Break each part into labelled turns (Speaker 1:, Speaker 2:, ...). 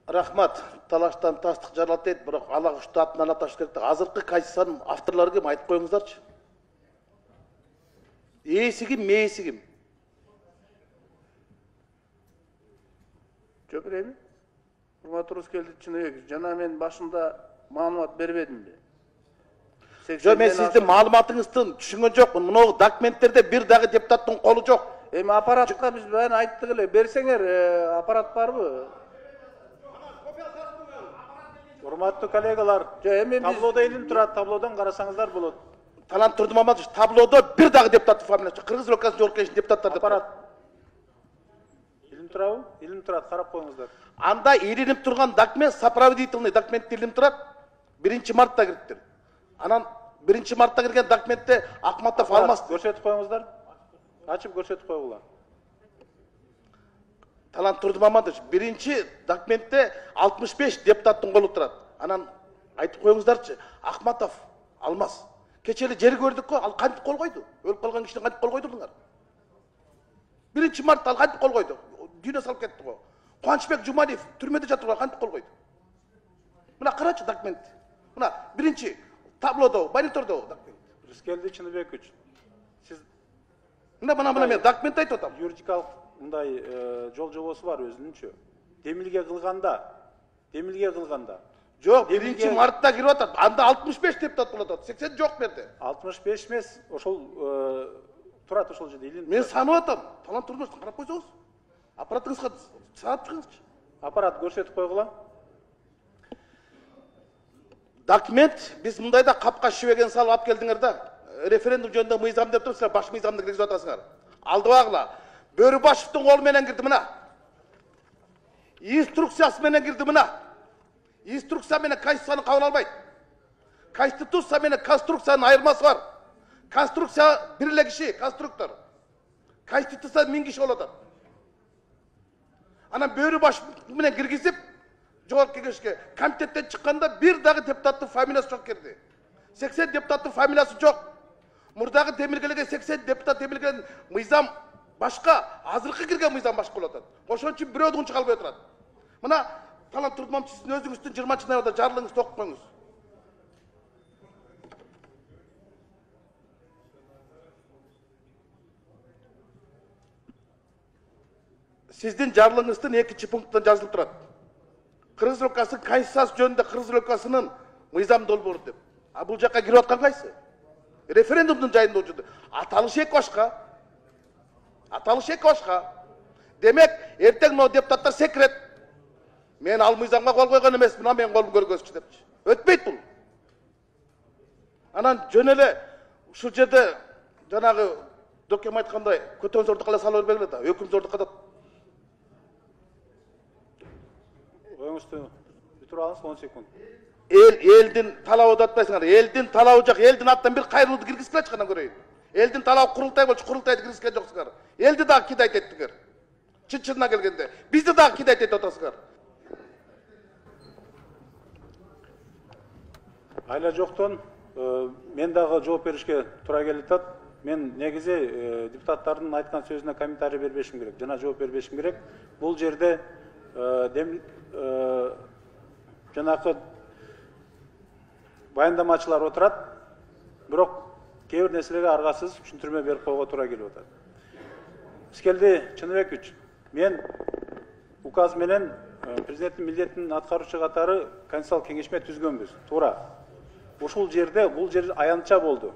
Speaker 1: Рахмат. Талаштан тастық жаралат еді, бірақ ала күшті атын аташ керек. Азырқы Конституцияның авторлары кім? Айтып қойыңыздаршы. Есі кім, мейесі кім?
Speaker 2: Жоқ білемін. Құрмат Рыскелді Чыныбеков, жана мен башында маалымат бербедім бе?
Speaker 1: Жоқ, мен сіздің маалыматыңыздың түшінген жоқпын. Мынау документтерде бір дағы депутаттың қолы жоқ.
Speaker 2: Эми аппаратқа біз бәрін айттық эле. Берсеңер, аппарат барбы?
Speaker 3: Урматтуу коллегалар, таблода илим турат, таблодан карасаңыздар болот.
Speaker 1: Талант Турдумаматович, таблода бір дағы депутаттың фамилиясы. Кыргыз Республикасының жолкешин депутаттар деп.
Speaker 3: Аппарат. Илим турабы? Илим турат, карап коюңуздар.
Speaker 1: Анда илинип турган документ, сопроводительный документ илинип турат. 1 мартта кириптир. Анан 1 мартта кирген документте Акматов алмас.
Speaker 3: Көрсөтүп коюңуздар. Ачып көрсөтүп койгула.
Speaker 1: Талант Турдумаматович, 1 документте 65 депутаттың қолы тұрады. Анан айтып қойыңыздарчы, Ахматов алмас. Кечели жер көрдік қой, ал қантып қол қойды? Өліп қалған кішіне қантып қол қойдыңдар? 1 мартта ал қантып қол қойды? Дүйне салып кетті ғой. Қуанышбек Жумалиев түрмеде жатыр ғой, қантып қол қойды? Мына қарачы документ. Мына 1 таблода, мониторда документ.
Speaker 3: Рыскелди Чыныбекович, сиз
Speaker 1: мына мен документ айтып отам.
Speaker 3: Юридикалык мындай жол жобосу бар өзүнчө. Демилге кылганда.
Speaker 1: Жоқ, 1 мартта кирип атат. Анда 65 депутат болот. 80 жоқ берди.
Speaker 3: 65 эмес, ошол турат ошол жерде илин.
Speaker 1: Мен санап атам. Талант Турдумаматович, карап койсоңуз. Аппаратыңызга санап чыгыңызчы.
Speaker 3: Аппарат көрсөтүп койгула.
Speaker 1: Документ биз мындайда капка шүбеген салып алып келдиңер да. Референдум жөнүндө мыйзам деп турсуздар, баш мыйзамды киргизип атасыңар. Алдыбагыла. Бөрүбашевдин колу менен кирди мына. Инструкциясы менен кирди мына. Инструкция менен Конституцияны кабыл албайт. Конституция менен конструкциянын айырмасы бар. Конструкция бир эле киши, конструктор. Конституция 1000 киши болот. Анан Бөрүбашев менен киргизип, жогорку кеңешке комитеттен чыкканда бир дагы депутаттын фамилиясы жок кирди. 80 депутаттын фамилиясы жок. Мурдагы демилгелерге 80 депутат демилген мыйзам башка, азыркы кирген мыйзам башка болот. Ошон үчүн бирөөдүн чыга албай турат. Мына Талант Турдумаматович, сиздин өзүңүздүн 20-ноябрда жарлыгыңызды окуп коюңуз. Сиздин жарлыгыңыздын 2 пункттан жазылып турат. Кыргыз Республикасынын Конституциясы жөнүндө Кыргыз Республикасынын мыйзам долбоору деп. А бул жакка кирип аткан кайсы? Референдумдун жайында болчу. Аталышы эки башка. Демек, эртең но депутаттар секрет. Мен ал мыйзамга кол койгон эмес, мына мен колум көргөзчү депчи. Өтпөйт бул. Анан жөн эле ушул жерде жанагы докем айткандай көтөн зордукка эле салып бербегиле да, өкүм зордукка да.
Speaker 3: Оюңузду бүтүрүп алыңыз 10 секунд.
Speaker 1: Элдин талабы да атпайсыңар. Элдин талабы жок, элдин аттан бир кайрылууду киргизип келе чыккандан көрөйүн. Элдин талабы курултай болчу, курултайды киргизген жоксуңар. Элди дагы кидайт еттиңер. Чын-чынына келгенде. Бизди дагы кидайт этип атасыңар.
Speaker 3: Айла жоктон мен дагы жооп беришке туура келип атат. Мен негизи депутаттардын айткан сөзүнө комментарий бербешим керек, жана жооп бербешим керек. Бул жерде жанакы баяндамачылар отурат, бирок кээ бир нерселерге аргасыз түшүндүрмө берип койгого туура келип атат. Рыскелди Чыныбекович, мен указ менен президенттин милдетин аткаруучу катары Конституциялык кеңешме түзгөнбүз. Туура. Ушул жерде, бул жер аянтча болду.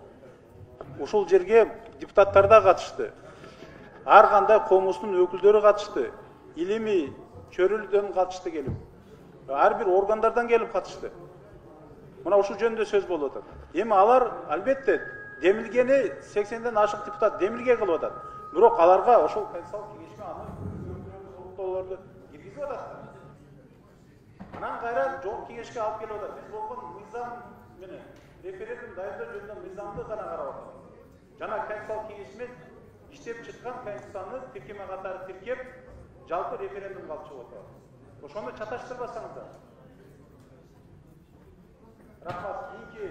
Speaker 3: Ушул жерге депутаттар да катышты. Ар кандай комустун өкүлдөрү катышты. Илимий чөрүлдөн катышты келип. Ар бир органдардан келип катышты. Мына ушул жөнүндө сөз болуп атат. Эми алар албетте демилгени 80ден ашык депутат демилге кылып атат. Бирок аларга ошол Конституциялык кеңешме аны киргизип атат. Анан кайра жогорку кеңешке алып келип атат. Биз болгон мыйзам менен референдум дайындоо жөнүндө мыйзамды гана карап атабыз. Жана Конституциялык кеңешме иштеп чыккан Конституцияны тиркеме катары тиркеп, жалпы референдумга алып чыгып атабыз. Ошону чаташтырбасаңыздар. Рахмат. Кийинки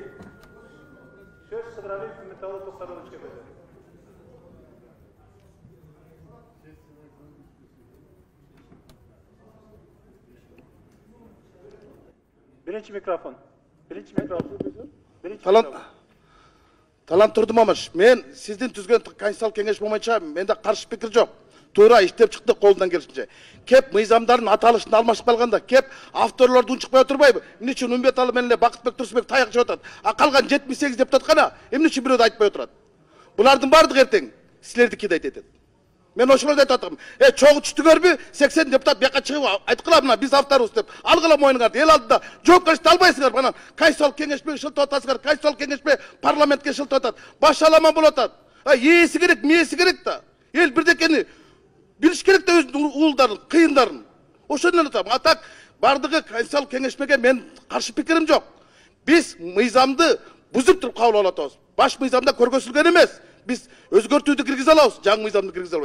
Speaker 3: сөз Сыдыралиев Үмүталы Токторовичке берилет. Birinci mikrofon. Birinci mikrofon. Birinci
Speaker 1: Талант
Speaker 3: mikrofon.
Speaker 1: Талант Турдумамыш, мен сиздин түзгөн конституциялык кеңеш болмайча менде каршы пикир жок. Туура иштеп чыкты колундан келишинче. Кеп мыйзамдардын аталышын алмашып калганда, кеп авторлорду унчукпай отурбайбы? Эмне үчүн Үмбеталы менен эле Бакытбек Турсунбек таяк жеп атат? А калган 78 депутат кана эмне үчүн бирөөдү айтпай отурат? Булардын баардыгы эртең силердикиди айтат. Мен ошолорду айтып атам. Чогуу түштүңөрбү? 80 депутат бияка чыгып айткыла мына биз авторбуз деп. Алгыла моюнуңарды, эл алдында жоопкерчиликти албайсыңар. Анан конституциялык кеңешпе шылтып атасыңар, конституциялык кеңешпе парламентке шылтып атат. Баш аламан болуп атат. Ээси керек, мээси керек да. Эл бирдекени билиш керек да өзүнүн уулдарын, кыйындарын. Ошондон атам. Атак бардыгы конституциялык кеңешмеге мен каршы пикирим жок. Биз мыйзамды бузуп туруп кабыл алып атабыз. Баш мыйзамда көргөзүлгөн эмес. Biz özgörtüydü kırgız alabız, жаңы мыйзамды киргизе албайбыз.